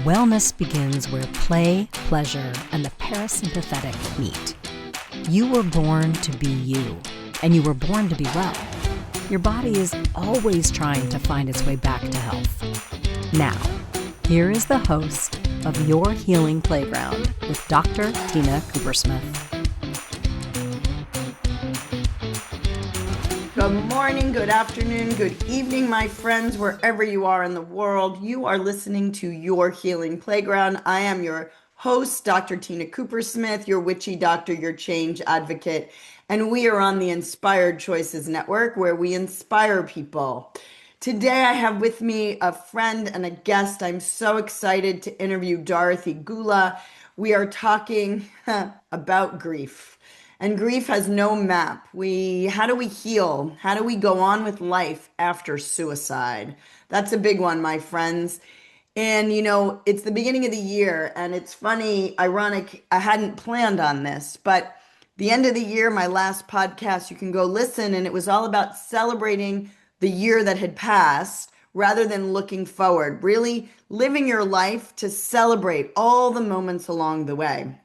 Wellness begins where play, pleasure, and the parasympathetic meet. You were born to be you, and you were born to be well. Your body is always trying to find its way back to health. Now, here is the host of Your Healing Playground with Dr. Tina Coopersmith. Good morning, good afternoon, good evening, my friends, wherever you are in the world. You are listening to Your Healing Playground. I am your host, Dr. Tina Coopersmith, your witchy doctor, your change advocate, and we are on the Inspired Choices Network, where we inspire people. Today, I have with me a friend and a guest. I'm so excited to interview Dorothy Goulah. We are talking about grief. And grief has no map. How do we heal? How do we go on with life after suicide? That's a big one, my friends. And it's the beginning of the year, and it's funny, ironic, I hadn't planned on this, but the end of the year, my last podcast, you can go listen, and it was all about celebrating the year that had passed rather than looking forward, really living your life to celebrate all the moments along the way.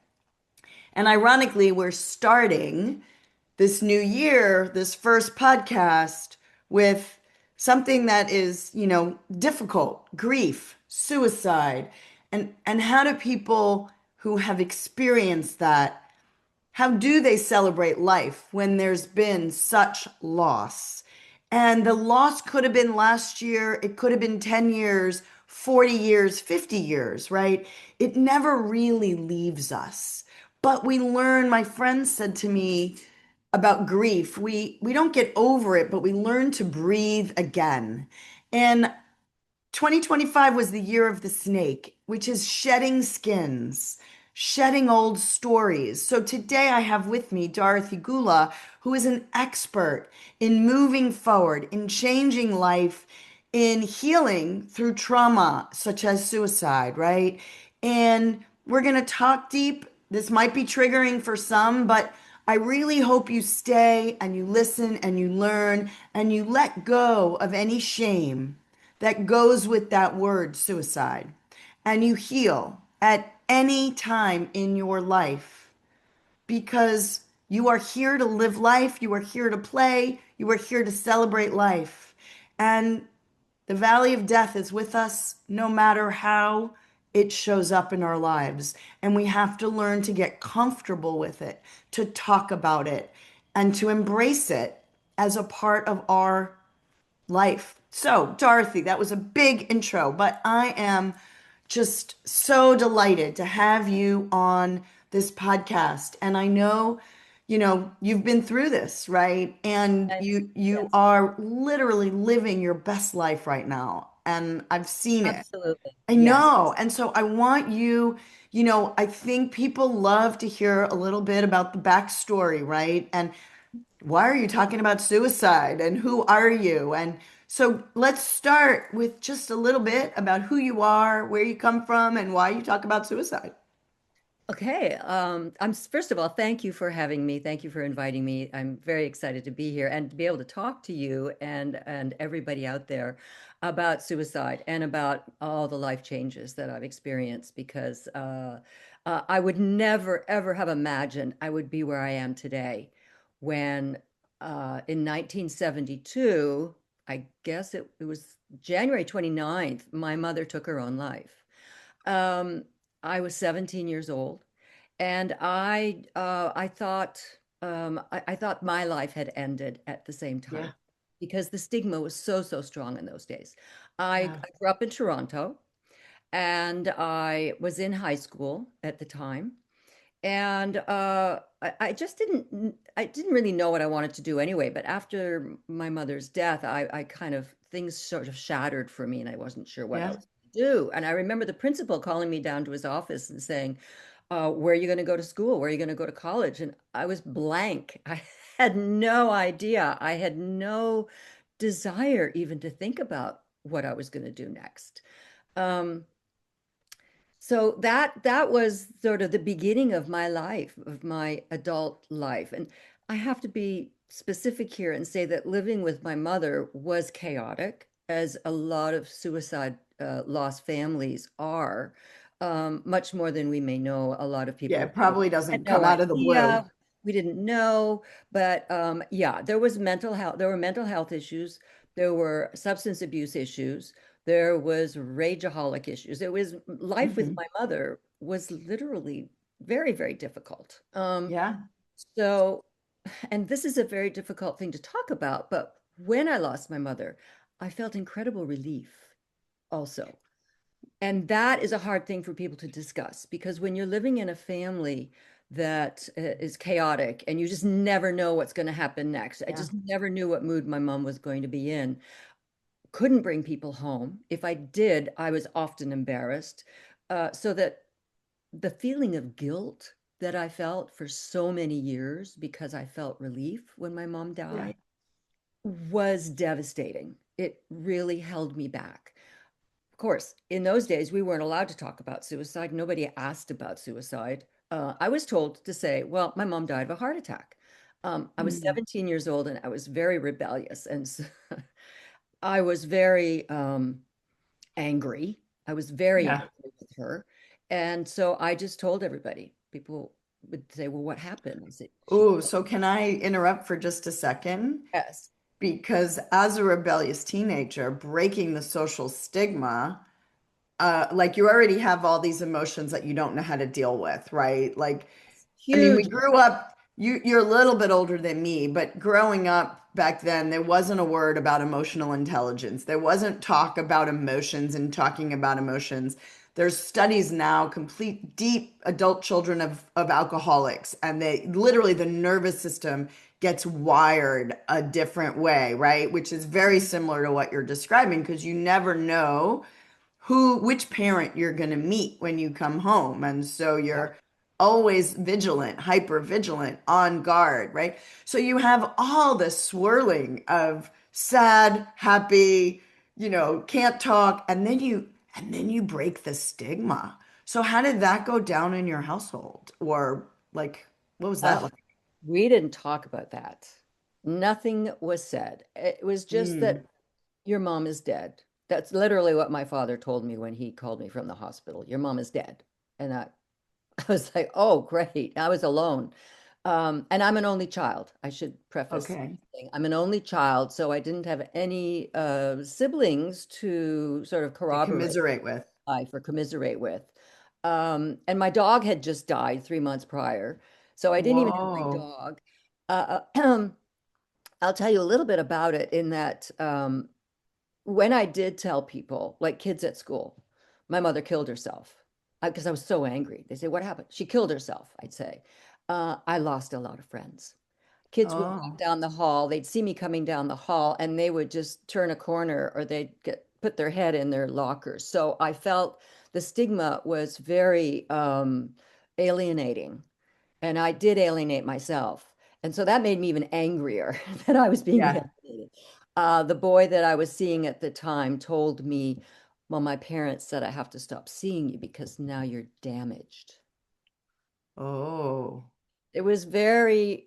And ironically, we're starting this new year, this first podcast, with something that is, difficult, grief, suicide. And how do people who have experienced that, how do they celebrate life when there's been such loss? And the loss could have been last year, it could have been 10 years, 40 years, 50 years, right? It never really leaves us. But we learn, my friend said to me about grief, we don't get over it, but we learn to breathe again. And 2025 was the year of the snake, which is shedding skins, shedding old stories. So today I have with me Dorothy Goulah, who is an expert in moving forward, in changing life, in healing through trauma, such as suicide, right? And we're going to talk deep. This might be triggering for some, but I really hope you stay and you listen and you learn and you let go of any shame that goes with that word suicide, and you heal at any time in your life, because you are here to live life, you are here to play, you are here to celebrate life. And the valley of death is with us no matter how it shows up in our lives. And we have to learn to get comfortable with it, to talk about it, and to embrace it as a part of our life. So, Dorothy, that was a big intro, but I am just so delighted to have you on this podcast. And I know, you've been through this, right? And you Yes, are literally living your best life right now. And I've seen it. absolutely. I Yes. know. And so I want you, I think people love to hear a little bit about the backstory, right? And why are you talking about suicide and who are you? And so let's start with just a little bit about who you are, where you come from, and why you talk about suicide. Okay. First of all, thank you for having me. Thank you for inviting me. I'm very excited to be here and to be able to talk to you and everybody out there about suicide and about all the life changes that I've experienced, because I would never ever have imagined I would be where I am today when in 1972, I guess it was January 29th, my mother took her own life. Um, I was 17 years old, and I thought my life had ended at the same Yeah. time, because the stigma was so strong in those days. I, Yeah. I grew up in Toronto, and I was in high school at the time, and I just I didn't really know what I wanted to do anyway. But after my mother's death, I kind of things sort of shattered for me, and I wasn't sure what I Yeah. was going to do. And I remember the principal calling me down to his office and saying, "Where are you going to go to school? Where are you going to go to college?" And I was blank. I had no idea. I had no desire even to think about what I was going to do next. Um, so that was sort of the beginning of my life, of my adult life. And I have to be specific here and say that living with my mother was chaotic. as a lot of suicide lost families are, much more than we may know. A lot of Yeah, people it probably had doesn't no come out of the blue. idea. We didn't know, but yeah, there was mental health. There were mental health issues. There were substance abuse issues. There was rageaholic issues. It was life with Hmm. my mother was literally very, very difficult. Yeah, So, and this is a very difficult thing to talk about, but when I lost my mother, I felt incredible relief also. And that is a hard thing for people to discuss because when you're living in a family that is chaotic and you just never know what's going to happen next. I yeah, just never knew what mood my mom was going to be in. Couldn't bring people home. If I did, I was often embarrassed. So that the feeling of guilt that I felt for so many years because I felt relief when my mom yeah, died was devastating. It really held me back. Of course, in those days, we weren't allowed to talk about suicide. Nobody asked about suicide. I was told to say, well, my mom died of a heart attack. I was mm, 17 years old and I was very rebellious. And so I was very angry. I was very yeah. angry with her. And so I just told everybody. People would say, well, what happened? I said, she, Oh, so can I interrupt for just a second? yes, Because as a rebellious teenager, breaking the social stigma, like you already have all these emotions that you don't know how to deal with, right? Like, I mean, we huge. grew up, you're a little bit older than me, but growing up back then, there wasn't a word about emotional intelligence. There wasn't talk about emotions and talking about emotions. There's studies now, complete deep adult children of alcoholics, and they literally the nervous system gets wired a different way, right? Which is very similar to what you're describing because you never know which parent you're going to meet when you come home. And so Yeah. you're always vigilant, hyper vigilant, on guard, right? So you have all this swirling of sad, happy, can't talk, and then you break the stigma. So how did that go down in your household? Or like what was that Uh, like? we didn't talk about that. Nothing was said. It was just Mm. that your mom is dead. That's literally what my father told me when he called me from the hospital. Your mom is dead. And I was like, oh, great. I was alone. And I'm an only child. I should preface Okay. saying I'm an only child, so I didn't have any siblings to sort of To corroborate commiserate with. life or commiserate with. And my dog had just died 3 months prior, so I didn't even have my Whoa. dog. I'll tell you a little bit about it in that when I did tell people, like kids at school, my mother killed herself because I was so angry. They say, what happened? She killed herself, I'd say. I lost a lot of friends. Kids would walk Oh, down the hall, they'd see me coming down the hall, and they would just turn a corner or they'd get put their head in their lockers. So I felt the stigma was very alienating, and I did alienate myself. And so that made me even angrier that I was being yeah. alienated. The boy that I was seeing at the time told me, well, my parents said I have to stop seeing you because now you're damaged. Oh. It was very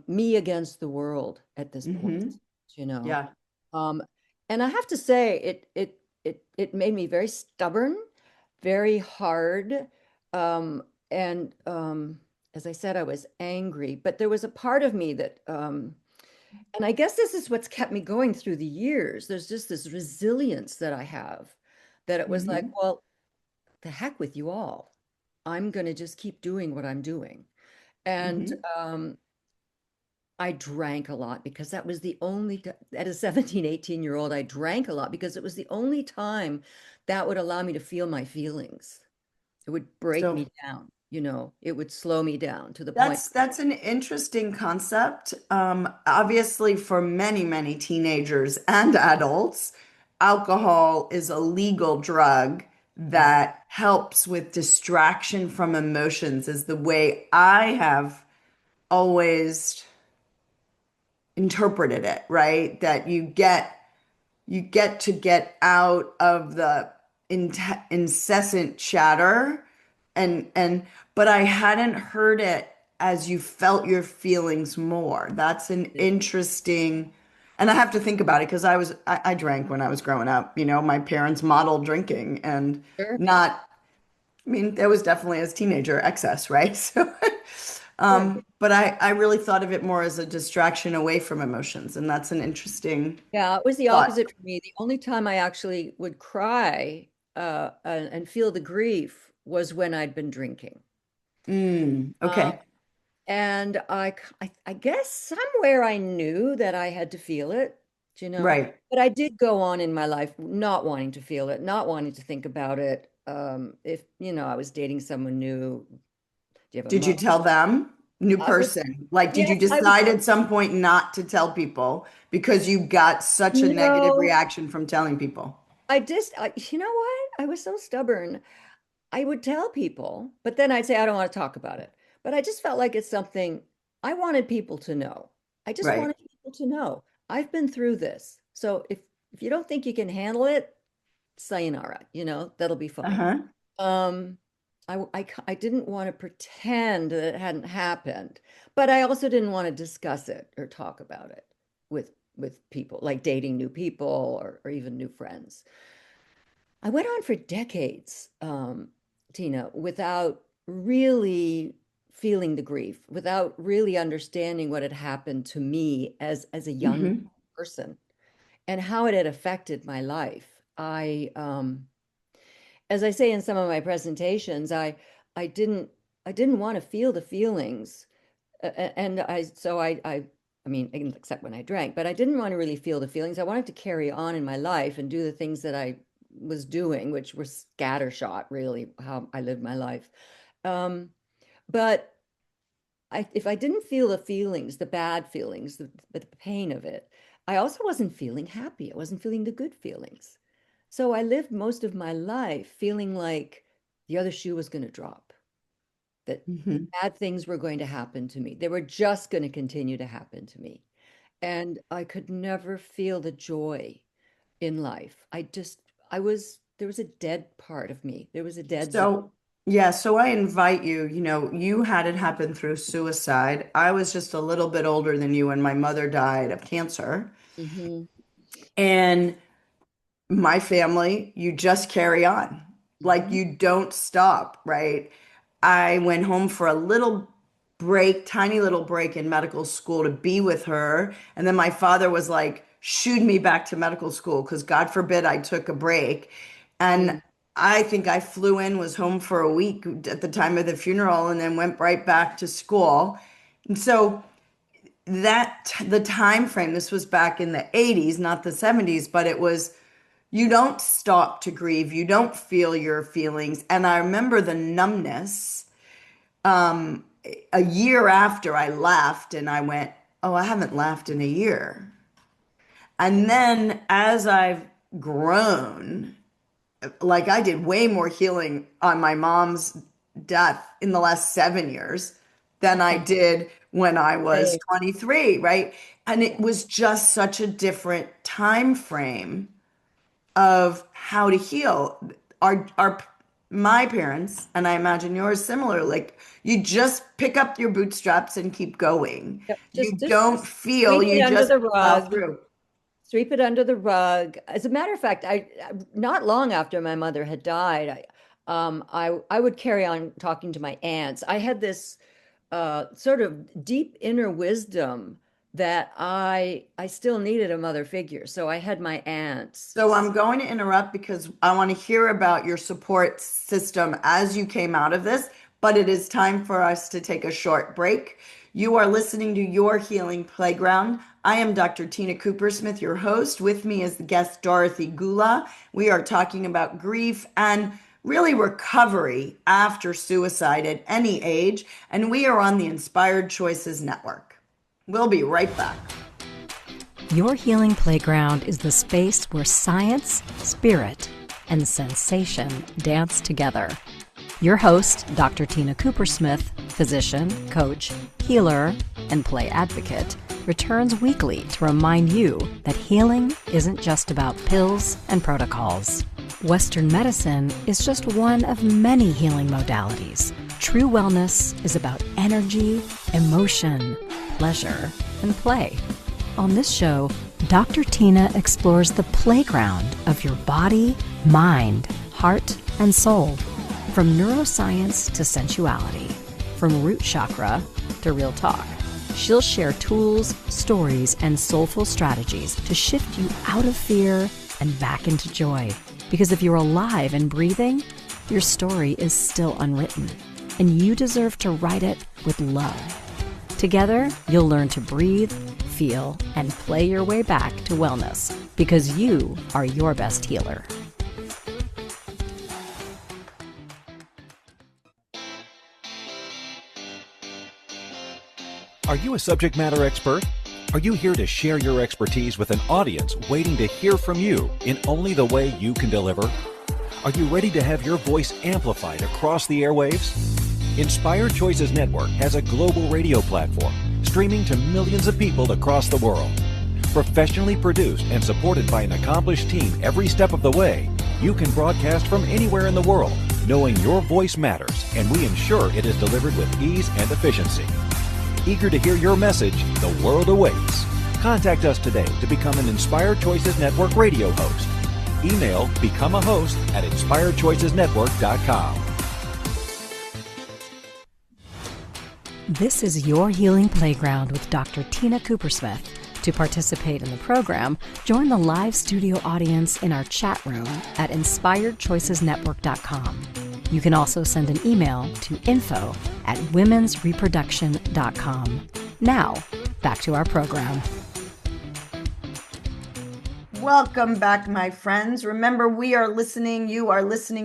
me against the world at this point, Mm-hmm. you know. Yeah. Um, and I have to say, it made me very stubborn, very hard, and as I said, I was angry. But there was a part of me that, and I guess this is what's kept me going through the years. There's just this resilience that I have, that it was like, Mm-hmm. well, the heck with you all. I'm going to just keep doing what I'm doing. And Mm-hmm. I drank a lot because that was the only at a 17, 18-year-old, I drank a lot because it was the only time that would allow me to feel my feelings. It would break So me down, it would slow me down to the point. that's an interesting concept. Obviously, for many, many teenagers and adults, alcohol is a legal drug Mhm. that helps with distraction from emotions, is the way I have always interpreted it, right? That you get to get out of the incessant chatter and but I hadn't heard it as you felt your feelings more. That's an interesting, And I have to think about it because I drank when I was growing up. My parents modeled drinking and Sure. not, I mean, there was definitely as teenager excess, right? So, Sure. but I really thought of it more as a distraction away from emotions. And that's an interesting Yeah, it was the thought. opposite for me. The only time I actually would cry and feel the grief was when I'd been drinking. Uh, Okay. and I guess somewhere I knew that I had to feel it, Right. but I did go on in my life not wanting to feel it, not wanting to think about it. If, I was dating someone new, do you have a Did you mother? tell them? New I would, person. Like, did you yes, I would, decide at some point not to tell people because you got such a negative no, reaction from telling people? you know what? I was so stubborn. I would tell people, but then I'd say, I don't want to talk about it. But I just felt like it's something I wanted people to know. I just Right. wanted people to know I've been through this. So if you don't think you can handle it, sayonara, that'll be fine. Uh-huh. Um, I didn't want to pretend that it hadn't happened, but I also didn't want to discuss it or talk about it with people, like dating new people or even new friends. I went on for decades, Tina, without really feeling the grief, without really understanding what had happened to me as a young Hmm. person and how it had affected my life. As I say in some of my presentations, I didn't I didn't want to feel the feelings, and I mean, except when I drank, but I didn't want to really feel the feelings. I wanted to carry on in my life and do the things that I was doing, which were scattershot, really, how I lived my life. Um, but if I didn't feel the feelings, the bad feelings, the pain of it, I also wasn't feeling happy. I wasn't feeling the good feelings. So I lived most of my life feeling like the other shoe was going to drop, that Hmm. bad things were going to happen to me. They were just going to continue to happen to me. And I could never feel the joy in life. There was a dead part of me. There was a dead zone. So, yeah, so I invite you, you had it happen through suicide. I was just a little bit older than you when my mother died of cancer. Hmm. And my family, you just carry on. Like Hmm. you don't stop, right? I went home for a little break, tiny little break in medical school to be with her. And then my father was like, shooed me back to medical school because God forbid I took a break. And Mm. I think I flew in, was home for a week at the time of the funeral, and then went right back to school. And so the time frame, this was back in the 80s, not the 70s, but it was you don't stop to grieve, you don't feel your feelings. And I remember the numbness a year after I laughed and I went, oh, I haven't laughed in a year. And then as I've grown, like I did way more healing on my mom's death in the last 7 years than I did when I was Right. 23, right? And it was just such a different time frame of how to heal. Our my parents, and I imagine yours similar, like you just pick up your bootstraps and keep going. Yep. You Just don't feel, sweep it you under just the plow rug. through. Sweep it under the rug. As a matter of fact, not long after my mother had died, I would carry on talking to my aunts. I had this sort of deep inner wisdom that I still needed a mother figure. So I had my So aunts. I'm going to interrupt because I want to hear about your support system as you came out of this, but it is time for us to take a short break. You are listening to Your Healing Playground. I am Dr. Tina Coopersmith, your host. With me is the guest Dorothy Goulah. We are talking about grief and really recovery after suicide at any age, and we are on the Inspired Choices Network. We'll be right back. Your Healing Playground is the space where science, spirit, and sensation dance together. Your host, Dr. Tina Coopersmith, physician, coach, healer, and play advocate, returns weekly to remind you that healing isn't just about pills and protocols. Western medicine is just one of many healing modalities. True wellness is about energy, emotion, pleasure, and play. On this show, Dr. Tina explores the playground of your body, mind, heart, and soul. From neuroscience to sensuality, from root chakra to real talk. She'll share tools, stories, and soulful strategies to shift you out of fear and back into joy. Because if you're alive and breathing, your story is still unwritten, and you deserve to write it with love. Together, you'll learn to breathe, feel, and play your way back to wellness, because you are your best healer. Are you a subject matter expert? Are you here to share your expertise with an audience waiting to hear from you in only the way you can deliver? Are you ready to have your voice amplified across the airwaves? Inspired Choices Network has a global radio platform streaming to millions of people across the world. Professionally produced and supported by an accomplished team every step of the way, you can broadcast from anywhere in the world, knowing your voice matters, and we ensure it is delivered with ease and efficiency. Eager to hear your message, the world awaits. Contact us today to become an Inspired Choices Network radio host. Email become a host at inspiredchoicesnetwork.com. This is Your Healing Playground with Dr. Tina Coopersmith. To participate in the program, join the live studio audience in our chat room at inspiredchoicesnetwork.com. You can also send an email to info@womensreproduction.com. Now, back to our program. Welcome back, my friends. Remember, you are listening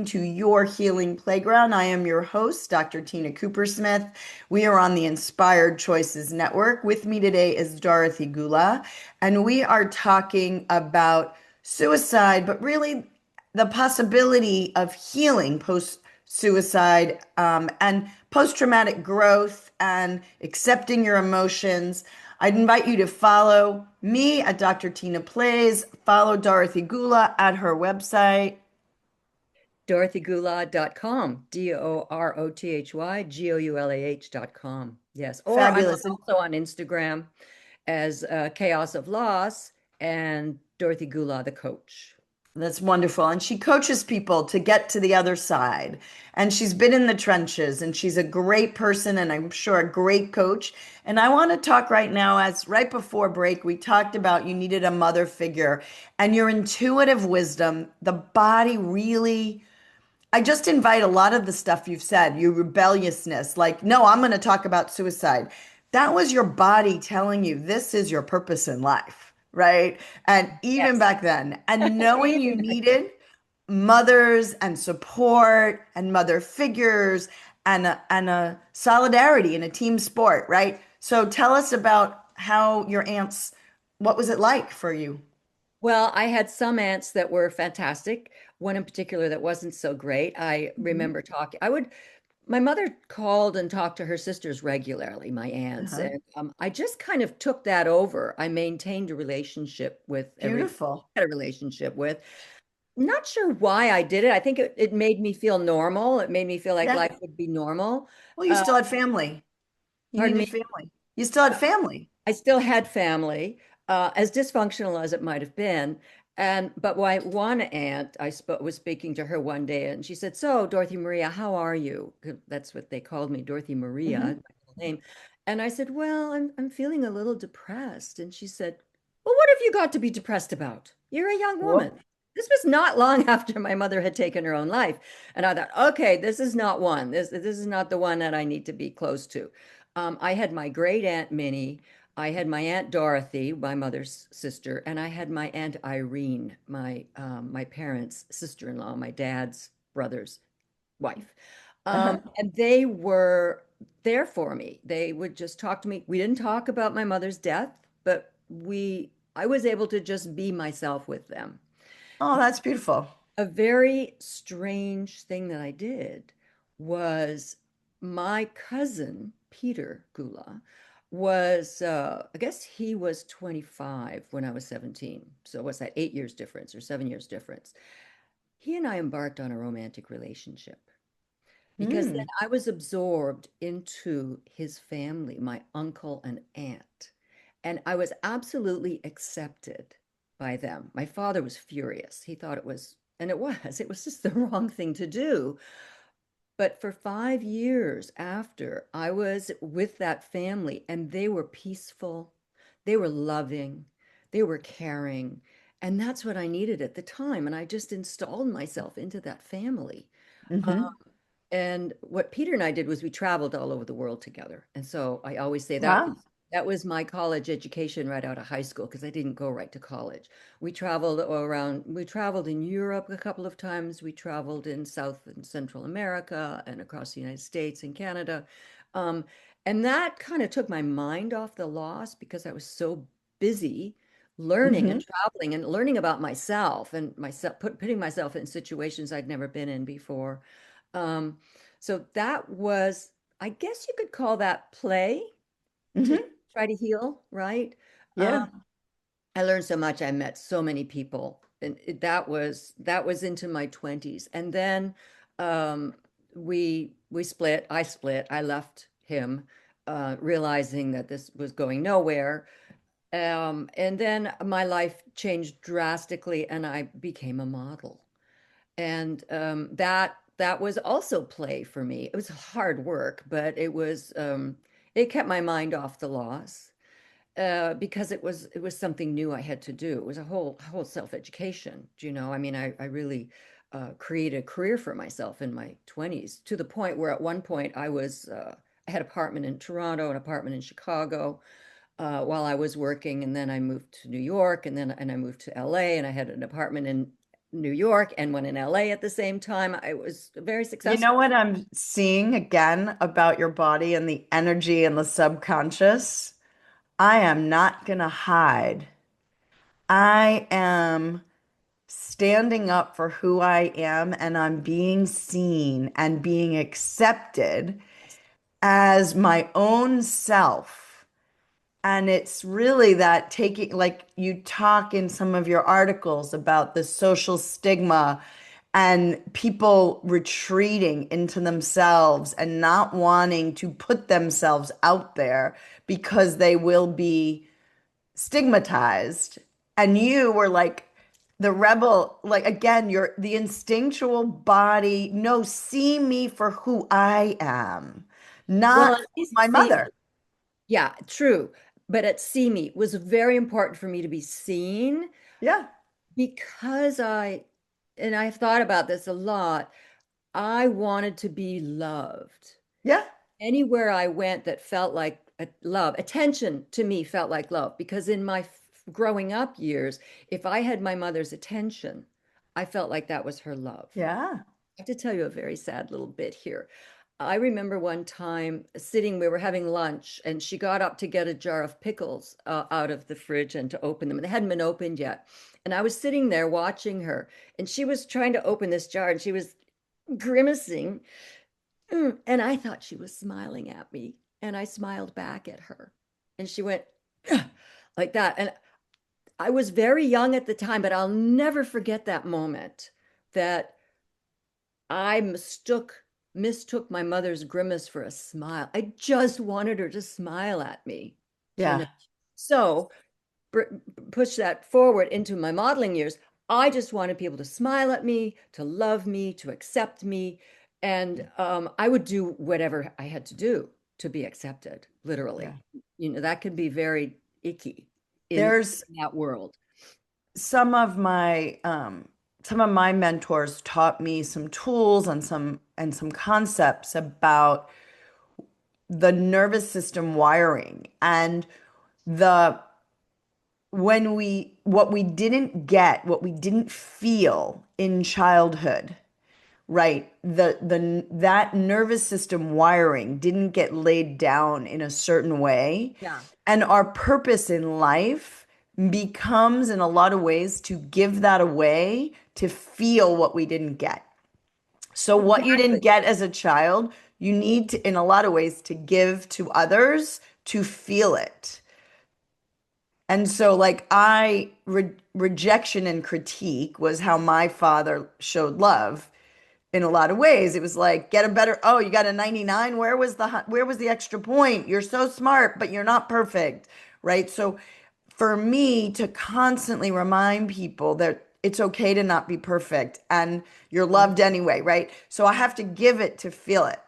to Your Healing Playground. I am your host, Dr. Tina Coopersmith. We are on the Inspired Choices Network. With me today is Dorothy Goulah, and we are talking about suicide, but really the possibility of healing post-suicide, and post-traumatic growth and accepting your emotions. I'd invite you to follow me at Dr. Tina Plays, follow Dorothy Goulah at her website. DorothyGoulah.com, DorothyGoulah.com. Yes. Or Fabulous. I'm also on Instagram as Chaos of Loss and Dorothy Goulah, the coach. That's wonderful. And she coaches people to get to the other side. And she's been in the trenches, and she's a great person, and I'm sure a great coach. And I want to talk right now, as right before break, we talked about you needed a mother figure and your intuitive wisdom. The body really, I just invite a lot of the stuff you've said, your rebelliousness, like, no, I'm going to talk about suicide. That was your body telling you this is your purpose in life, right? And even Yes. back then, and knowing you Even back then. needed mothers and support and mother figures and a solidarity in a team sport, right? So tell us about how your aunts, what was it like for you? Well, I had some aunts that were fantastic. One in particular that wasn't so great. I Mhm. remember talking. My mother called and talked to her sisters regularly, my aunts, Uh-huh. and I just kind of took that over. I maintained a relationship with everybody, Beautiful. I had a relationship with. Not sure why I did it. I think it made me feel normal. It made me feel like Yeah. life would be normal. Well, you Uh, still had family. You Pardon needed me. family. You still had family. I still had family, as dysfunctional as it might have been. And but why one aunt, was speaking to her one day, and she said, "So, Dorothy Maria, how are you?" 'Cause that's what they called me, Dorothy Maria, my Hmm. middle name. And I said, "Well, I'm feeling a little depressed." And she said, "Well, what have you got to be depressed about? You're a young woman." Whoop. This was not long after my mother had taken her own life, and I thought, "Okay, this is not one. This is not the one that I need to be close to." I had my great aunt Minnie. I had my Aunt Dorothy, my mother's sister, and I had my Aunt Irene, my parents' sister-in-law, my dad's brother's wife. Uh-huh. And they were there for me. They would just talk to me. We didn't talk about my mother's death, but I was able to just be myself with them. Oh, that's beautiful. A very strange thing that I did was my cousin, Peter Goulah, I guess he was 25 when I was 17. So what's that, 8 years difference or 7 years difference? He and I embarked on a romantic relationship because then Hmm. I was absorbed into his family, my uncle and aunt. and I was absolutely accepted by them. My father was furious. He thought it was, and it was just the wrong thing to do. But for 5 years after, I was with that family, and they were peaceful, they were loving, they were caring. And that's what I needed at the time. And I just installed myself into that family. Mm-hmm. And what Peter and I did was we traveled all over the world together. And so I always say Wow. that was my college education right out of high school because I didn't go right to college. We traveled around, we traveled in Europe a couple of times. We traveled in South and Central America and across the United States and Canada. Um, and that kind of took my mind off the loss because I was so busy learning Mm-hmm. and traveling and learning about myself and myself, putting myself in situations I'd never been in before. Um, so that was, I guess you could call that play to Mm-hmm. try to heal, right? Um, Yeah. I learned so much. I met so many people, and that was into my 20s. And then um, we split. I split. I left him, realizing that this was going nowhere. And then my life changed drastically, and I became a model. And that was also play for me. It was hard work, but it kept my mind off the loss because it was something new I had to do. It was a whole self-education. Do you know? I mean, I really created a career for myself in my 20s to the point where at one point I had an apartment in Toronto, an apartment in Chicago while I was working, and then I moved to New York, and I moved to LA, and I had an apartment in New York and one in LA at the same time. I was very You know successful. what I'm seeing again about your body and the energy and the subconscious? I am not going to hide. I am standing up for who I am and I'm being seen and being accepted as my own self. And it's really that taking, like you talk in some of your articles about the social stigma and people retreating into themselves and not wanting to put themselves out there because they will be stigmatized. And you were like the rebel, like again, you're the instinctual body. No, see me for who I am, Well, not at least my see, mother. yeah, true. But at see me was very important for me to be seen Yeah. because and I've thought about this a lot. I wanted to be loved. Yeah. Anywhere I went that felt like love, attention to me felt like love because in my growing up years, if I had my mother's attention, I felt like that was her love. Yeah. I have to tell you a very sad little bit here. I remember one time sitting, we were having lunch, and she got up to get a jar of pickles out of the fridge and to open them. And they hadn't been opened yet. And I was sitting there watching her, and she was trying to open this jar, and she was grimacing. And I thought she was smiling at me. And I smiled back at her. And she went like that. And I was very young at the time, but I'll never forget that moment that I mistook my mother's grimace for a smile. I just wanted her to smile at me, you know. Yeah. So push that forward into my modeling years. I just wanted people to smile at me, to love me, to accept me, and I would do whatever I had to do to be accepted. Yeah. Literally, you know, that can be very icky There's in that world. some of my some of my mentors taught me some tools and some concepts about the nervous system wiring and the when we what we didn't get, what we didn't feel in childhood, right? The that nervous system wiring didn't get laid down in a certain way. Yeah, And our purpose in life becomes in a lot of ways to give that away to feel what we didn't get. So what you didn't exactly. get as a child, you need to, in a lot of ways, to give to others to feel it. And so, like, rejection and critique was how my father showed love in a lot of ways. It was like, get a better, oh, you got a 99. Where was the extra point? You're so smart, but you're not perfect, right? So for me to constantly remind people that it's okay to not be perfect and you're Mhm. loved anyway, right? So I have to give it to feel it.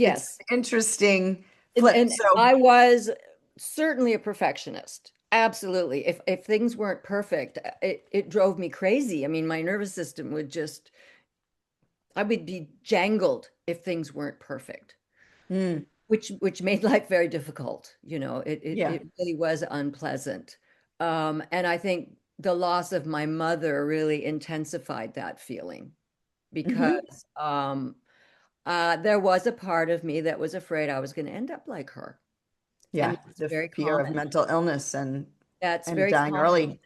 It's Yes. an interesting flip. And So, I was certainly a perfectionist. Absolutely. If things weren't perfect, it drove me crazy. I mean, my nervous system would just, I would be jangled if things weren't perfect, mm, which made life very difficult. yeah. It really was unpleasant. And I think the loss of my mother really intensified that feeling Hmm. because there was a part of me that was afraid I was going to end up like her. Yeah. And that's The very fear of common. mental illness That's and very dying common. early.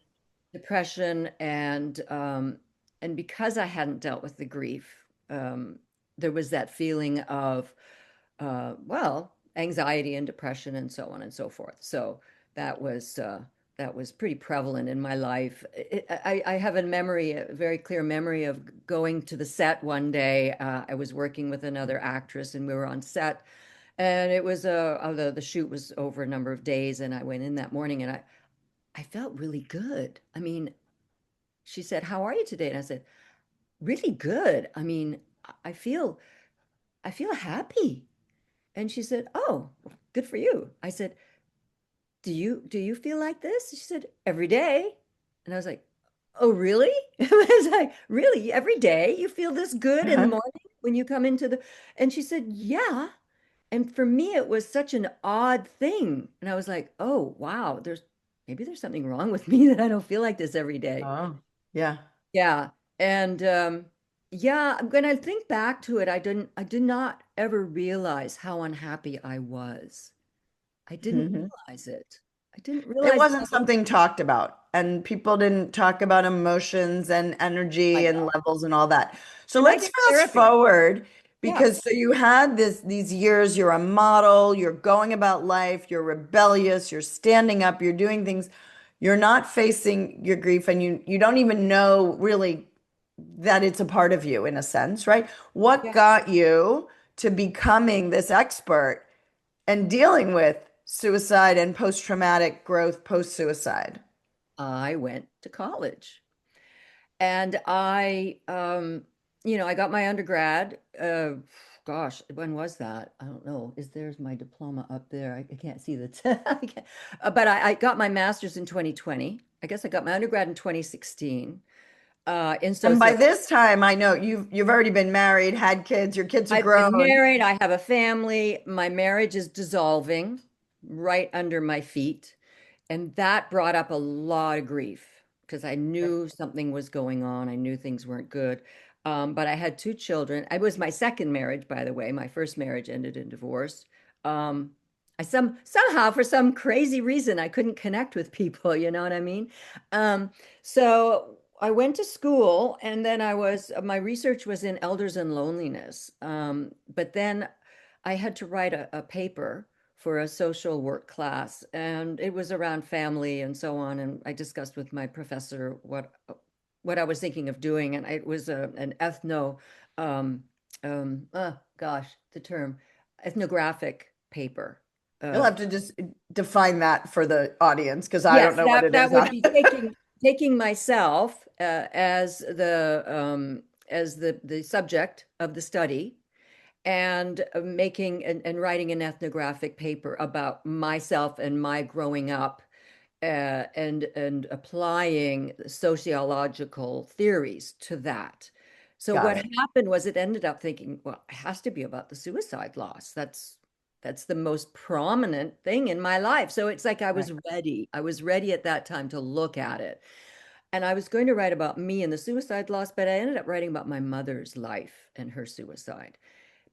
Depression and because I hadn't dealt with the grief, there was that feeling of well, anxiety and depression and so on and so forth. So that was that was pretty prevalent in my life. I have a memory, a very clear memory of going to the set one day. I was working with another actress, and we were on set, and it was the shoot was over a number of days, and I went in that morning, and I felt really good. I mean, she said, "How are you today?" And I said, "Really good. I mean, I feel I feel happy." And she said, "Oh, good for you." I said, "Do you feel like this?" She said, "Every day." And I was like, "Oh, really?" I was like, "Really? Every day you feel this good in the Uh-huh. morning when you come into the—" And she said, "Yeah." And for me, it was such an odd thing. And I was like, "Oh, wow, maybe there's something wrong with me that I don't feel like this every day." Oh, yeah. Yeah. And yeah, when I think back to it, I did not ever realize how unhappy I was. I didn't Mhm. realize it. I didn't It realize wasn't something talked about, and people didn't talk about emotions and I energy and know. levels and all that. So And I let's did fast therapy. forward Yeah. because so you had these years, you're a model, you're going about life, you're rebellious, you're standing up, you're doing things, you're not facing your grief, and you don't even know really that it's a part of you in a sense, right? What Yeah. got you to becoming this expert and dealing with suicide and post-traumatic growth post-suicide? I went to college. And I got my undergrad. Gosh, when was that? I don't know. There's my diploma up there? I can't see the I can't- but I got my master's in 2020. I guess I got my undergrad in 2016 in And by sociology. this time, I know you've already been married, had kids, your kids are I've been grown. married. I have a family. My marriage is dissolving right under my feet. And that brought up a lot of grief because I knew something was going on. I knew things weren't good. But I had two children. It was my second marriage, by the way. My first marriage ended in divorce. Um, somehow for some crazy reason I couldn't connect with people, you know what I mean? Um, so I went to school, and then my research was in elders and loneliness. But then I had to write a paper for a social work class, and it was around family and so on. And I discussed with my professor what I was thinking of doing, and it was an um, gosh, the term ethnographic paper. You'll Uh, have to just define that for the audience because I don't yes, know what it that is. would be taking myself as the subject of the study and making and writing an ethnographic paper about myself and my growing up and applying sociological theories to that. So Got what it. happened was it ended up thinking, well, it has to be about the suicide loss. That's the most prominent thing in my life. So it's like I Right. was ready. I was ready at that time to look at it. And I was going to write about me and the suicide loss, but I ended up writing about my mother's life and her suicide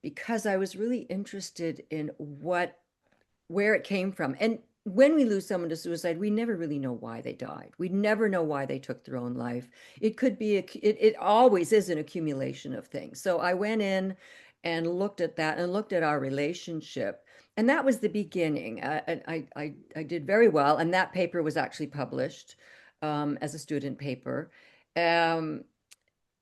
because I was really interested in where it came from. And when we lose someone to suicide, we never really know why they died. We never know why they took their own life. It could be it always is an accumulation of things. So I went in and looked at that and looked at our relationship. And that was the beginning. I did very well, and that paper was actually published as a student paper. Um,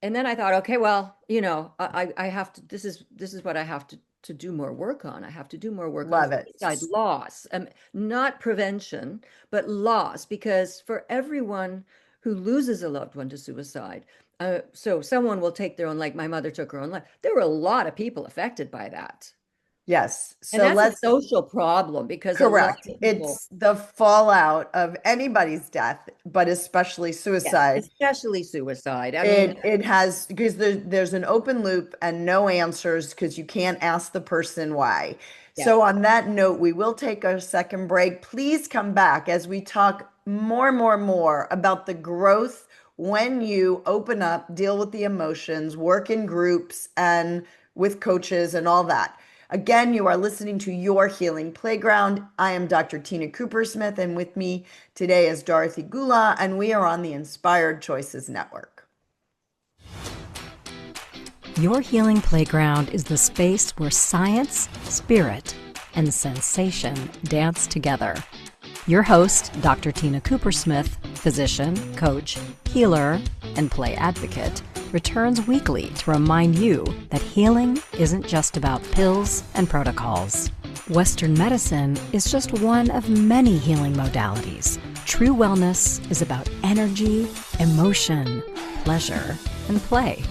and then I thought, okay, well, I have to. This is what I have to do more work on. I have to do more work on Love it. suicide loss, not prevention, but loss, because for everyone who loses a loved one to suicide, so someone will take their own, like my mother took her own life. There were a lot of people affected by that. Yes. And So that's a let's social problem because a lot correct. of people, It's the fallout of anybody's death, but especially yes, suicide. especially suicide. I mean, It has because there's an open loop and no answers because you can't ask the person why. So yes. on that note, we will take a second break. Please come back as we talk more about the growth when you open up, deal with the emotions, work in groups and with coaches and all that. Again, you are listening to Your Healing Playground. I am Dr. Tina Cooper Smith, and with me today is Dorothy Goulah, and we are on the Inspired Choices Network. Your Healing Playground is the space where science, spirit, and sensation dance together. Your host, Dr. Tina Cooper Smith, physician, coach, healer, and play advocate, returns weekly to remind you that healing isn't just about pills and protocols. Western medicine is just one of many healing modalities. True wellness is about energy, emotion, pleasure, and play.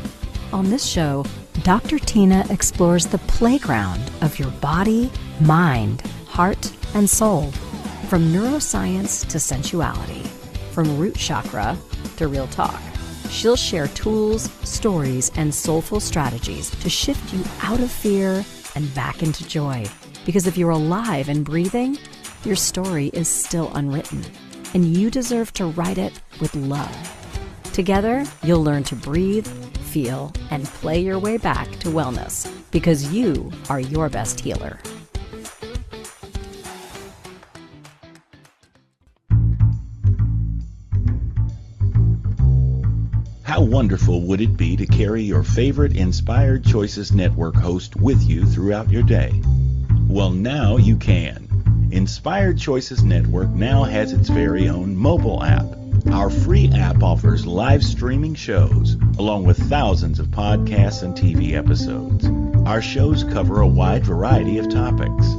On this show, Dr. Tina explores the playground of your body, mind, heart, and soul. From neuroscience to sensuality, from root chakra to real talk. She'll share tools, stories, and soulful strategies to shift you out of fear and back into joy. Because if you're alive and breathing, your story is still unwritten, and you deserve to write it with love. Together, you'll learn to breathe, feel, and play your way back to wellness, because you are your best healer. How wonderful would it be to carry your favorite Inspired Choices Network host with you throughout your day? Well, now you can. Inspired Choices Network now has its very own mobile app. Our free app offers live streaming shows, along with thousands of podcasts and TV episodes. Our shows cover a wide variety of topics.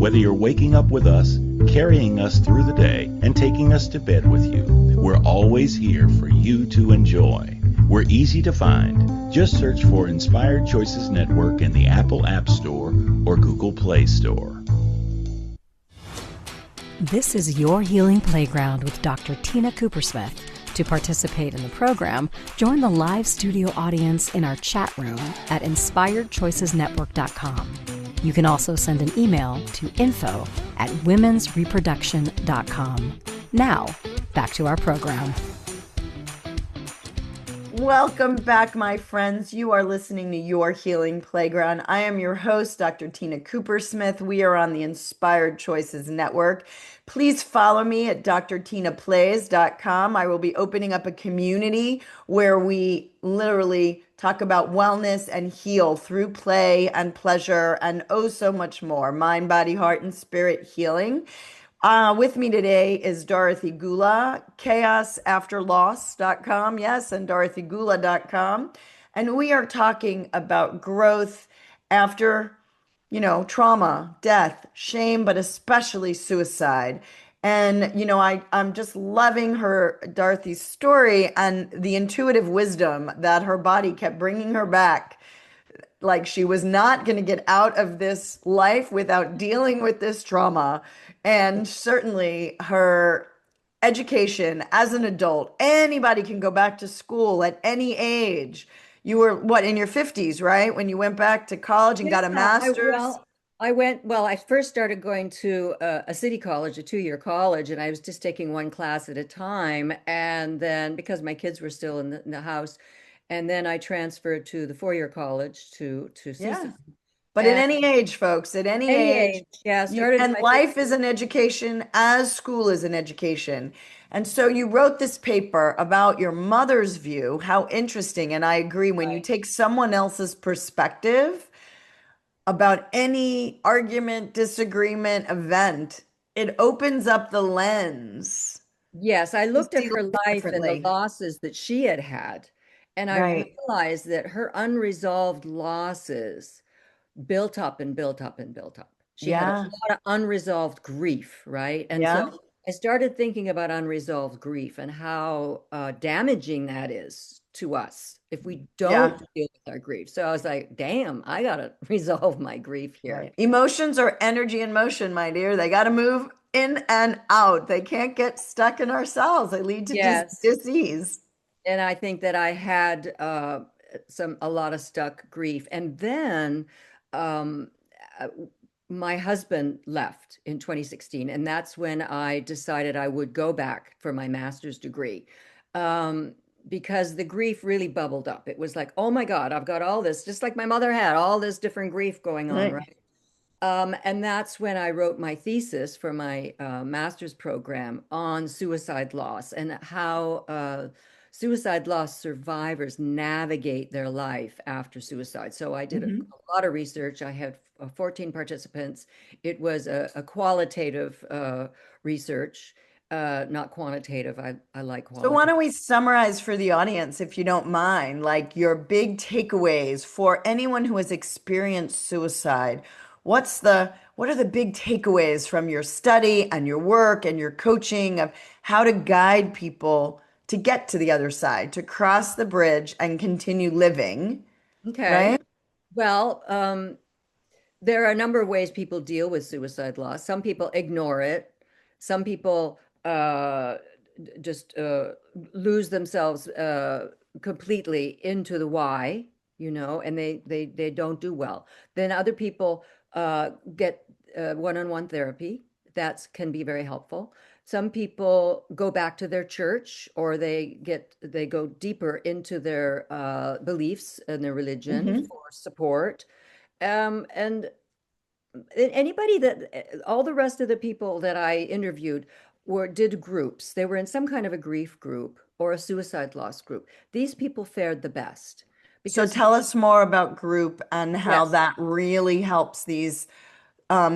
Whether you're waking up with us, carrying us through the day, and taking us to bed with you, we're always here for you to enjoy. We're easy to find. Just search for Inspired Choices Network in the Apple App Store or Google Play Store. This is Your Healing Playground with Dr. Tina Cooper Smith. To participate in the program, join the live studio audience in our chat room at inspiredchoicesnetwork.com. You can also send an email to info@womensreproduction.com. Now, back to our program. Welcome back, my friends. You are listening to Your Healing Playground. I am your host, Dr. Tina Cooper Smith. We are on the Inspired Choices Network. Please follow me at drtinaplays.com. I will be opening up a community where we literally talk about wellness and heal through play and pleasure and oh so much more. Mind, body, heart, and spirit healing. With me today is Dorothy Goulah, chaosafterloss.com, yes, and dorothygoulah.com. And we are talking about growth after, trauma, death, shame, but especially suicide. And, I'm just loving Dorothy's story and the intuitive wisdom that her body kept bringing her back, like she was not going to get out of this life without dealing with this trauma. And certainly her education as an adult, anybody can go back to school at any age. You were what, in your 50s, right? When you went back to college and got a master's? I first started going to a city college, a 2-year college, and I was just taking one class at a time. And then because my kids were still in the house, and then I transferred to the 4-year college to Yeah. CSUN. But at any age, folks, at any age, yeah, started in and my life 50s. is an education as school is an education. And so you wrote this paper about your mother's view. How interesting. And I agree, when you Right. take someone else's perspective about any argument, disagreement, event, it opens up the lens Yes, I to looked at see her life life and the differently. losses that she had had, and I Right. realized that her unresolved losses built up and built up and built up. She had a Yeah. lot of unresolved grief, right? And so Yeah. I started thinking about unresolved grief and how damaging that is to us if we Yeah. don't deal with our grief. So I was like, damn, I gotta resolve my grief here. Right. Emotions are energy in motion, my dear. They got to move in and out. They can't get stuck in ourselves. They lead to Yes. disease. And I think that I had a lot of stuck grief. And then um, uh, my husband left in 2016, and that's when I decided I would go back for my master's degree. Um, because the grief really bubbled up. It was like, oh my God, I've got all this, just like my mother had, all this different grief going on, Right. right? And that's when I wrote my thesis for my master's program on suicide loss and how suicide loss survivors navigate their life after suicide. So I did a Mhm. lot of research. I had 14 participants. It was a qualitative research, not quantitative. I like So why qualitative. don't we summarize for the audience, if you don't mind, like your big takeaways for anyone who has experienced suicide? What are the big takeaways from your study and your work and your coaching of how to guide people to get to the other side, to cross the bridge and continue living, Okay. right? Well, there are a number of ways people deal with suicide loss. Some people ignore it. Some people just lose themselves completely into the why, and they don't do well. Then other people get one-on-one therapy. That can be very helpful. Some people go back to their church, or they go deeper into their beliefs and their religion Hmm. for support. And anybody all the rest of the people that I interviewed did groups. They were in some kind of a grief group or a suicide loss group. These people fared the best So because tell us more about group and how yes, that really helps these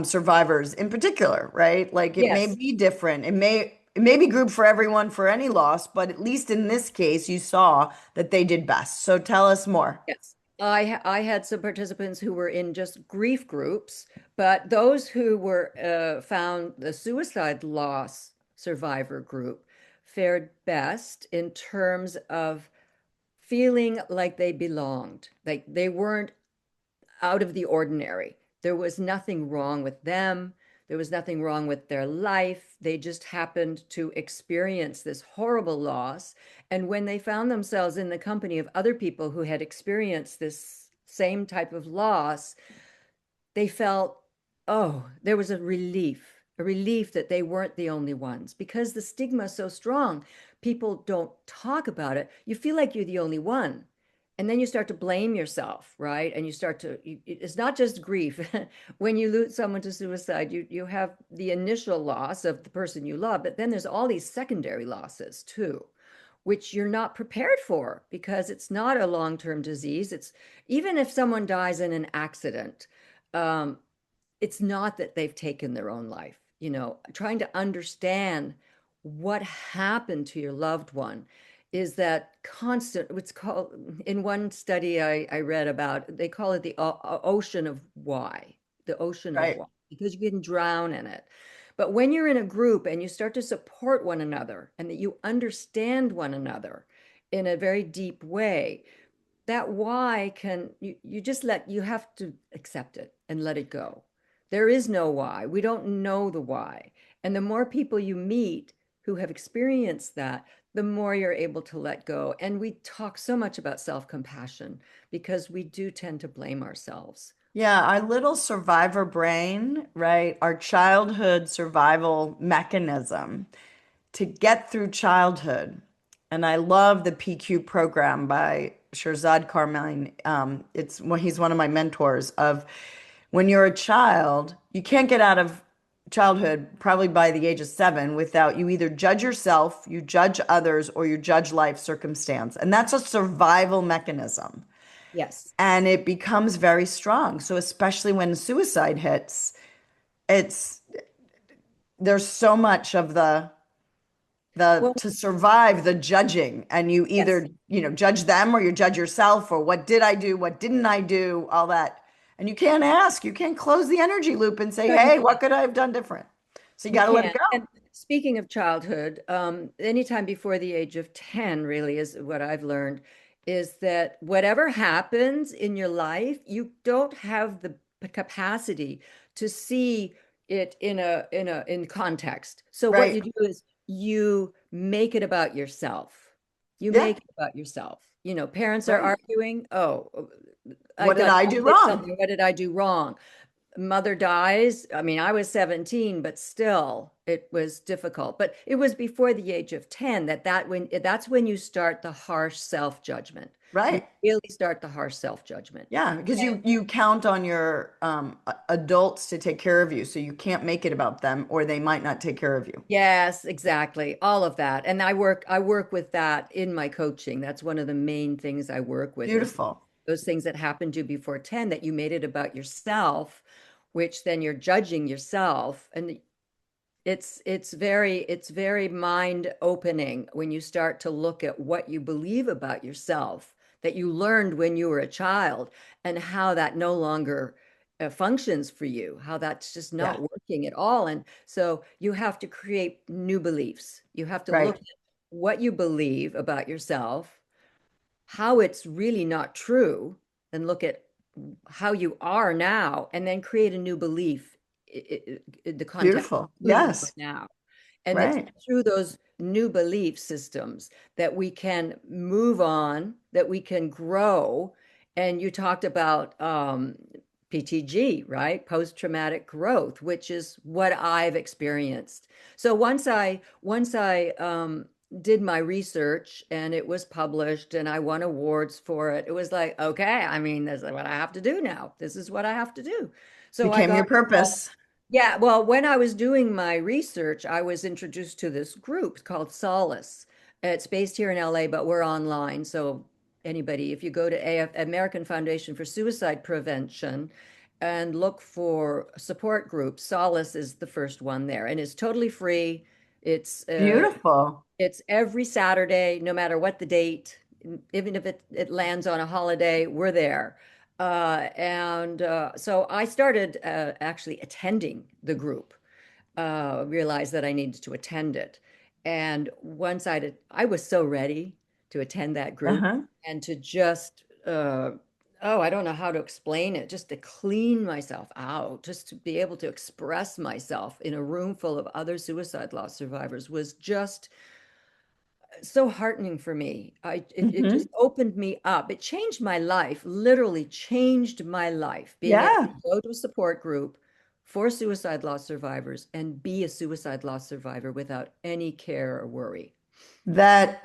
survivors in particular, right? Like it may yes, be different. It may be group for everyone for any loss, but at least in this case, you saw that they did best. So tell us more. yes. I had some participants who were in just grief groups, but those who were found the suicide loss survivor group fared best in terms of feeling like they belonged, like they weren't out of the ordinary. There was nothing wrong with them. There was nothing wrong with their life. They just happened to experience this horrible loss. And when they found themselves in the company of other people who had experienced this same type of loss, they felt, oh, there was a relief that they weren't the only ones because the stigma is so strong. People don't talk about it. You feel like you're the only one. And then you start to blame yourself, right? And it's not just grief. When you lose someone to suicide, you have the initial loss of the person you love, but then there's all these secondary losses too, which you're not prepared for because it's not a long-term disease. It's even if someone dies in an accident, um, it's not that they've taken their own life. Trying to understand what happened to your loved one is that constant, what's called, in one study I read about, they call it the ocean of why, the ocean of Right. why, because you can drown in it. But when you're in a group and you start to support one another and that you understand one another in a very deep way, that why can you have to accept it and let it go. There is no why. We don't know the why. And the more people you meet who have experienced that, the more you're able to let go. And we talk so much about self-compassion because we do tend to blame ourselves. Yeah, our little survivor brain, right? Our childhood survival mechanism to get through childhood. And I love the PQ program by Shirzad Carmine. He's one of my mentors of when you're a child, you can't get out of childhood probably by the age of 7 without you either judge yourself, you judge others, or you judge life circumstance. And that's a survival mechanism. Yes. And it becomes very strong. So especially when suicide hits, it's there's so much of the Well, to survive the judging, and you yes. either judge them or you judge yourself, or what did I do, what didn't I do, all that. And you can't ask, you can't close the energy loop and say, No, you hey, what can't. could I have done different? So you You got to let it can't. go. And speaking of childhood, anytime before the age of 10 really is what I've learned is that whatever happens in your life, you don't have the capacity to see it in context. So what Right. you do is you make it about yourself. You Yeah. make it about yourself. Parents are Right. arguing. Oh, What did I I do did wrong? something. What did I do wrong? Mother dies. I mean, I was 17, but still it was difficult. But it was before the age of 10 that's when you start the harsh self-judgment. You Right. really start the harsh self-judgment. Yeah, because you count on your adults to take care of you, so you can't make it about them, or they might not take care of you. Yes, exactly. All of that. And I work with that in my coaching. That's one of the main things I work with is Beautiful. those things that happened to you before 10 that you made it about yourself, which then you're judging yourself. And it's very mind opening when you start to look at what you believe about yourself that you learned when you were a child and how that no longer functions for you, how that's just Yeah, not working at all. And so you have to create new beliefs. You have to look right. at what you believe about yourself, how it's really not true, and look at how you are now, and then create a new belief in the context of Beautiful. who you are Yes, now. And it's right. through those new belief systems that we can move on, that we can grow. And you talked about PTG, right? Post-traumatic growth, which is what I've experienced. So once I did my research and it was published and I won awards for it, it was like, okay, I mean, this is what I have to do now. This is what I have to do. So I Became got your purpose. yeah, well, when I was doing my research, I was introduced to this group called Solace. It's based here in LA, but we're online. So anybody, if you go to American Foundation for Suicide Prevention and look for support groups, Solace is the first one there, and it's totally free. It's uh, Beautiful. it's every Saturday, no matter what the date, even if it lands on a holiday, we're there. And so I started actually attending the group, realized that I needed to attend it. And once I was so ready to attend that group Uh-huh. and to just, oh, I don't know how to explain it, just to clean myself out, just to be able to express myself in a room full of other suicide loss survivors was just so heartening for me. It Hmm. just opened me up. It changed my life, literally changed my life, being able Yeah, to go to a support group for suicide loss survivors and be a suicide loss survivor without any care or worry. that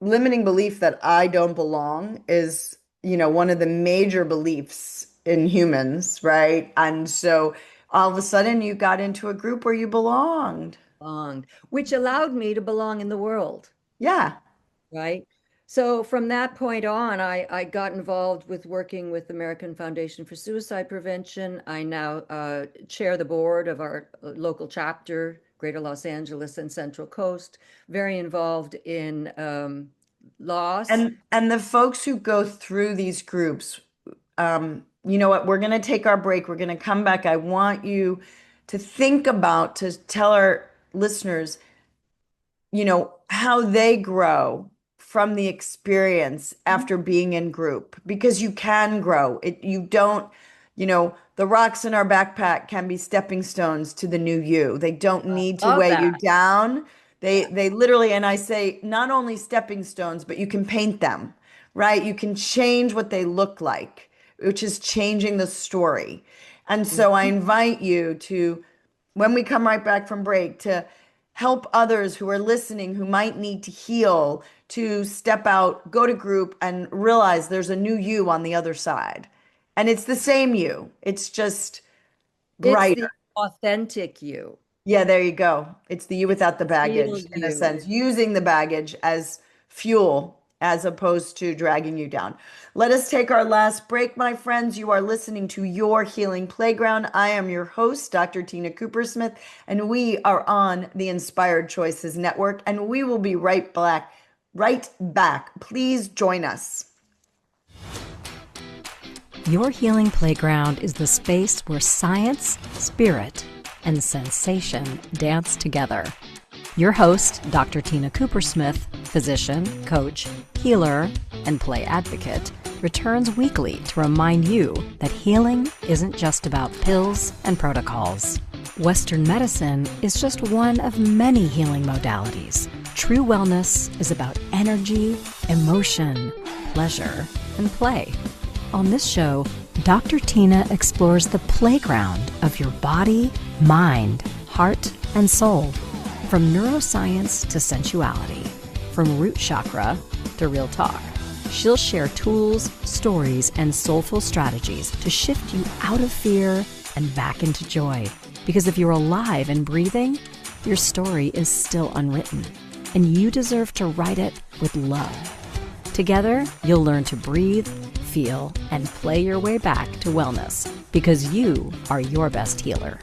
limiting belief that I don't belong is, one of the major beliefs in humans, right? And so all of a sudden you got into a group where you belonged. Belonged, which allowed me to belong in the world. Yeah. Right. So from that point on, I got involved with working with the American Foundation for Suicide Prevention. I now chair the board of our local chapter, Greater Los Angeles and Central Coast, very involved in loss. And the folks who go through these groups, you know what? We're going to take our break. We're going to come back. I want you to think about, to tell our listeners, how they grow from the experience after being in group, because you can grow. You don't, the rocks in our backpack can be stepping stones to the new you. They don't need to Love weigh you that. down. They Yeah. they literally, and I say not only stepping stones, but you can paint them, right? You can change what they look like, which is changing the story. And so I Mhm. invite you to, when we come right back from break, to help others who are listening who might need to heal, to step out, go to group, and realize there's a new you on the other side. And it's the same you, it's just It's brighter. the authentic you, Yeah, there you go. It's the you without the real baggage, in a you. sense, using the baggage as fuel as opposed to dragging you down. Let us take our last break, my friends. You are listening to Your Healing Playground. I am your host, Dr. Tina Coopersmith, and we are on the Inspired Choices Network, and we will be right back. Please join us. Your Healing Playground is the space where science, spirit, and sensation dance together. Your host, Dr. Tina Cooper-Smith, physician, coach, healer, and play advocate, returns weekly to remind you that healing isn't just about pills and protocols. Western medicine is just one of many healing modalities. True wellness is about energy, emotion, pleasure, and play. On this show, Dr. Tina explores the playground of your body, mind, heart, and soul. From neuroscience to sensuality, from root chakra to real talk. She'll share tools, stories, and soulful strategies to shift you out of fear and back into joy. Because if you're alive and breathing, your story is still unwritten, and you deserve to write it with love. Together, you'll learn to breathe, feel, and play your way back to wellness, because you are your best healer.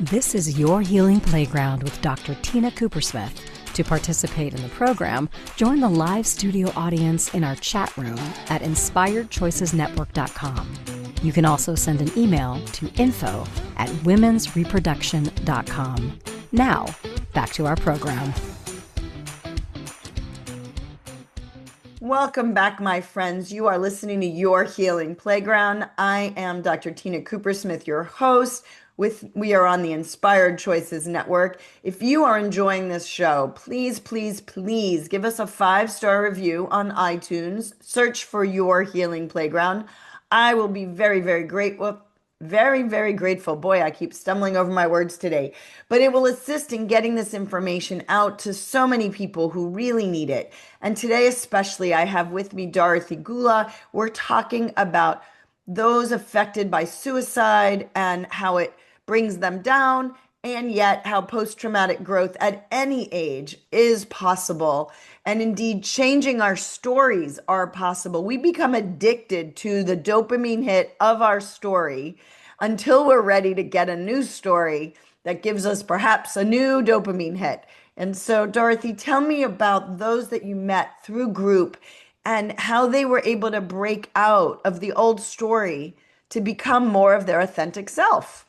This is Your Healing Playground with Dr. Tina Cooper-Smith. To participate in the program, join the live studio audience in our chat room at inspiredchoicesnetwork.com. You can also send an email to info@womensreproduction.com. Now, back to our program. Welcome back, my friends. You are listening to Your Healing Playground. I am Dr. Tina Cooper-Smith, your host. We are on the Inspired Choices Network. If you are enjoying this show, please, please, please give us a 5-star review on iTunes. Search for Your Healing Playground. I will be very, very grateful. Very, very grateful. Boy, I keep stumbling over my words today. But it will assist in getting this information out to so many people who really need it. And today especially, I have with me Dorothy Goulah. We're talking about those affected by suicide and how it brings them down, and yet how post-traumatic growth at any age is possible. And indeed, changing our stories are possible. We become addicted to the dopamine hit of our story until we're ready to get a new story that gives us perhaps a new dopamine hit. And so, Dorothy, tell me about those that you met through group and how they were able to break out of the old story to become more of their authentic self.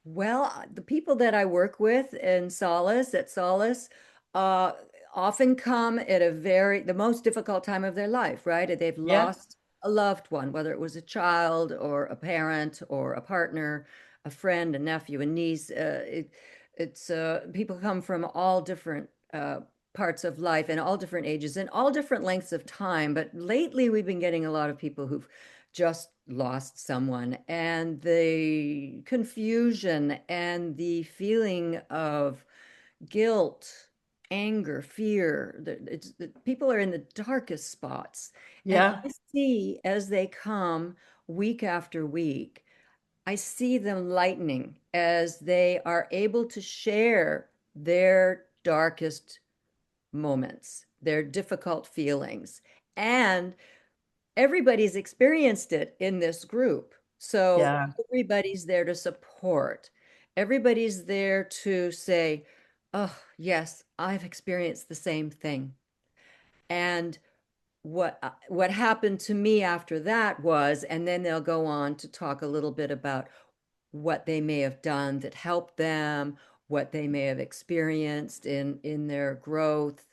Well, the people that I work with in Solace, at Solace, uh, often come at the most difficult time of their life, right? They've Yeah. lost a loved one, whether it was a child or a parent or a partner, a friend, a nephew, a niece. It's people come from all different parts of life and all different ages and all different lengths of time. But lately, we've been getting a lot of people who've just lost someone, and the confusion and the feeling of guilt, anger, fear. People are in the darkest spots. And Yeah. I see as they come week after week, I see them lightening as they are able to share their darkest moments, their difficult feelings. And everybody's experienced it in this group. So Yeah. everybody's there to support. Everybody's there to say, oh, yes, I've experienced the same thing. And what happened to me after that was, and then they'll go on to talk a little bit about what they may have done that helped them, what they may have experienced in their growth.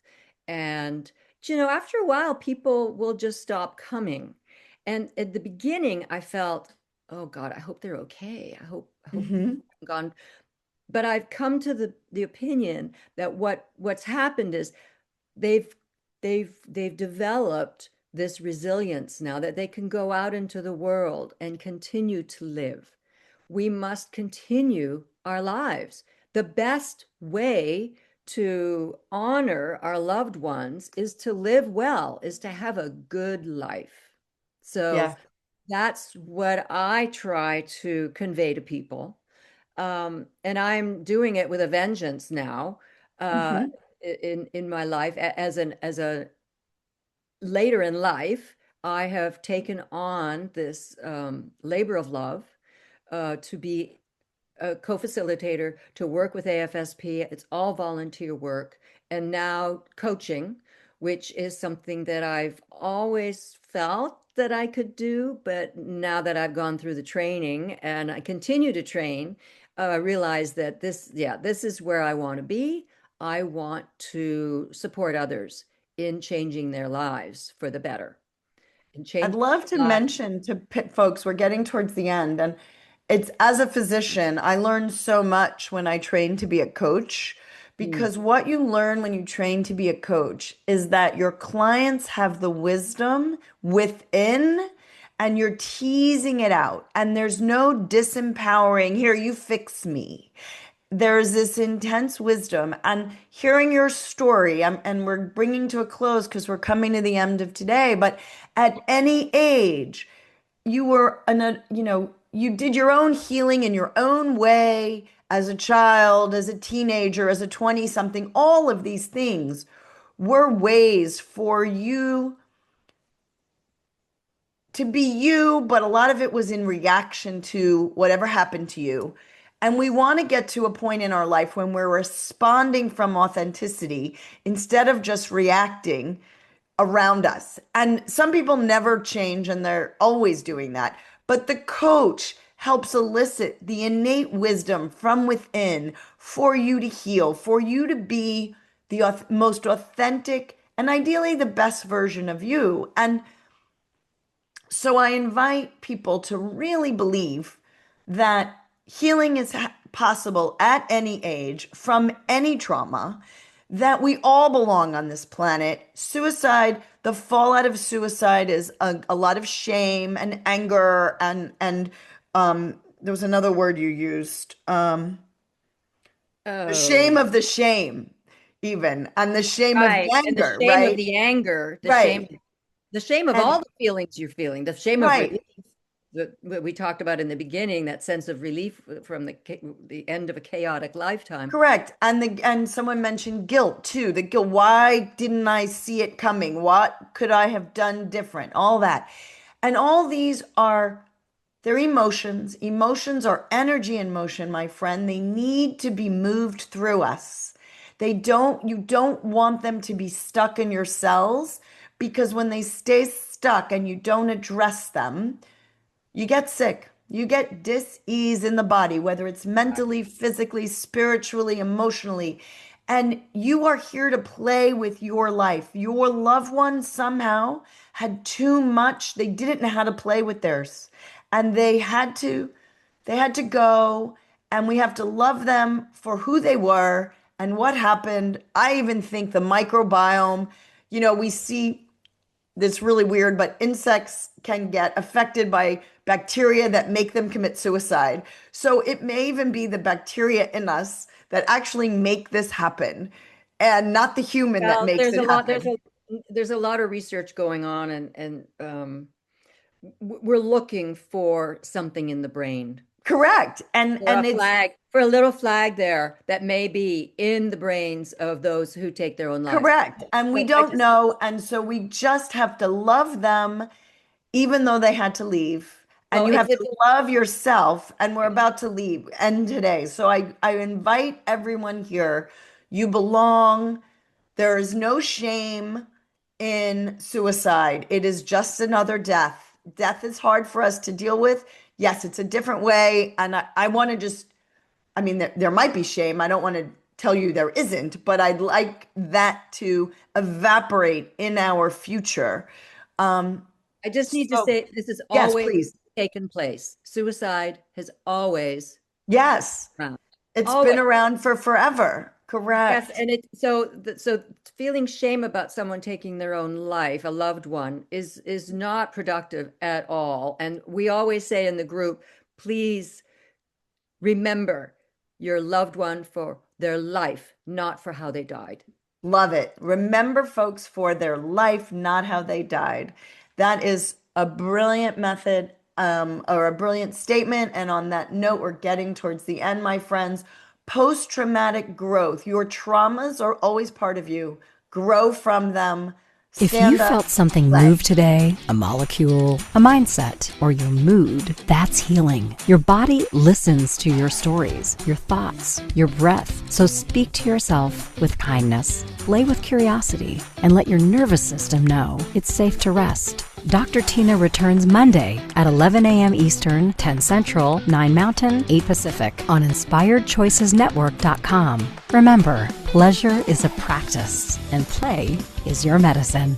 And after a while, people will just stop coming. And at the beginning, I felt, oh God, I hope they're okay. I hope Hmm. I'm gone. But I've come to the opinion that what's happened is they've they've developed this resilience now that they can go out into the world and continue to live. We must continue our lives. The best way to honor our loved ones is to live well, is to have a good life. So Yeah. that's what I try to convey to people. And I'm doing it with a vengeance now, uh, Hmm. in my life. As a later in life, I have taken on this labor of love, to be a co-facilitator, to work with AFSP. It's all volunteer work, and now coaching which is something that I've always felt that I could do, but now that I've gone through the training and I continue to train, I realize that this is where I want to be. I want to support others in changing their lives for the better and I'd change love to lives. mention to folks, we're getting towards the end, and it's as a physician, I learned so much when I trained to be a coach, Mm. because what you learn when you train to be a coach is that your clients have the wisdom within and you're teasing it out, and there's no disempowering, here, you fix me. There's this intense wisdom, and hearing your story, and we're bringing to a close because we're coming to the end of today, but at any age you were you did your own healing in your own way, as a child, as a teenager, as a 20 something. All of these things were ways for you to be you, but a lot of it was in reaction to whatever happened to you. And we want to get to a point in our life when we're responding from authenticity instead of just reacting around us. And some people never change and they're always doing that. But the coach helps elicit the innate wisdom from within for you to heal, for you to be the most authentic and ideally the best version of you. And so I invite people to really believe that healing is possible at any age from any trauma, that we all belong on this planet. Suicide, the fallout of suicide is a lot of shame and anger and there was another word you used, the shame Oh, of the shame, even, and the shame of the right. And the anger, shame of right? the anger, Right. the shame of all And the feelings you're feeling, the shame of relief right. that we talked about in the beginning, that sense of relief from the end of a chaotic lifetime. Correct. And someone mentioned guilt too. The guilt, why didn't I see it coming? What could I have done different? All that. And all these are they're emotions. Emotions are energy in motion, my friend. They need to be moved through us. You don't want them to be stuck in your cells, because when they stay stuck and you don't address them, you get sick. You get dis-ease in the body, whether it's mentally, physically, spiritually, emotionally. And you are here to play with your life. Your loved one somehow had too much. They didn't know how to play with theirs. And they had to go, and we have to love them for who they were and what happened. I even think the microbiome, we see this really weird, but insects can get affected by bacteria that make them commit suicide. So it may even be the bacteria in us that actually make this happen and not the human that Well, makes it happen. there's a lot of research going on, and we're looking for something in the brain, Correct. And for and it's for a little flag there that may be in the brains of those who take their own lives. correct. And we So I don't just, know. And so we just have to love them even though they had to leave. And well, you have to love yourself. And we're about to leave end today. So I invite everyone here. You belong. There is no shame in suicide. It is just another death. Death is hard for us to deal with. Yes, it's a different way. And I want to just, I mean, there might be shame. I don't want to tell you there isn't, but I'd like that to evaporate in our future. Um, I just need to so, say this has yes, always please. taken place. Suicide has always Yes, around. it's been Always. around for forever. Yes, Correct. and so feeling shame about someone taking their own life, a loved one, is not productive at all. And we always say in the group, please remember your loved one for their life, not for how they died. Love it. Remember folks for their life, not how they died. That is a brilliant method, or a brilliant statement. And on that note, we're getting towards the end, my friends. Post-traumatic growth. Your traumas are always part of you. Grow from them. If Stand you up, felt something play. move today, a molecule, a mindset, or your mood, that's healing. Your body listens to your stories, your thoughts, your breath. So speak to yourself with kindness, play with curiosity, and let your nervous system know it's safe to rest. Dr. Tina returns Monday at 11 a.m. Eastern, 10 Central, 9 Mountain, 8 Pacific on InspiredChoicesNetwork.com. Remember, pleasure is a practice and play is your medicine.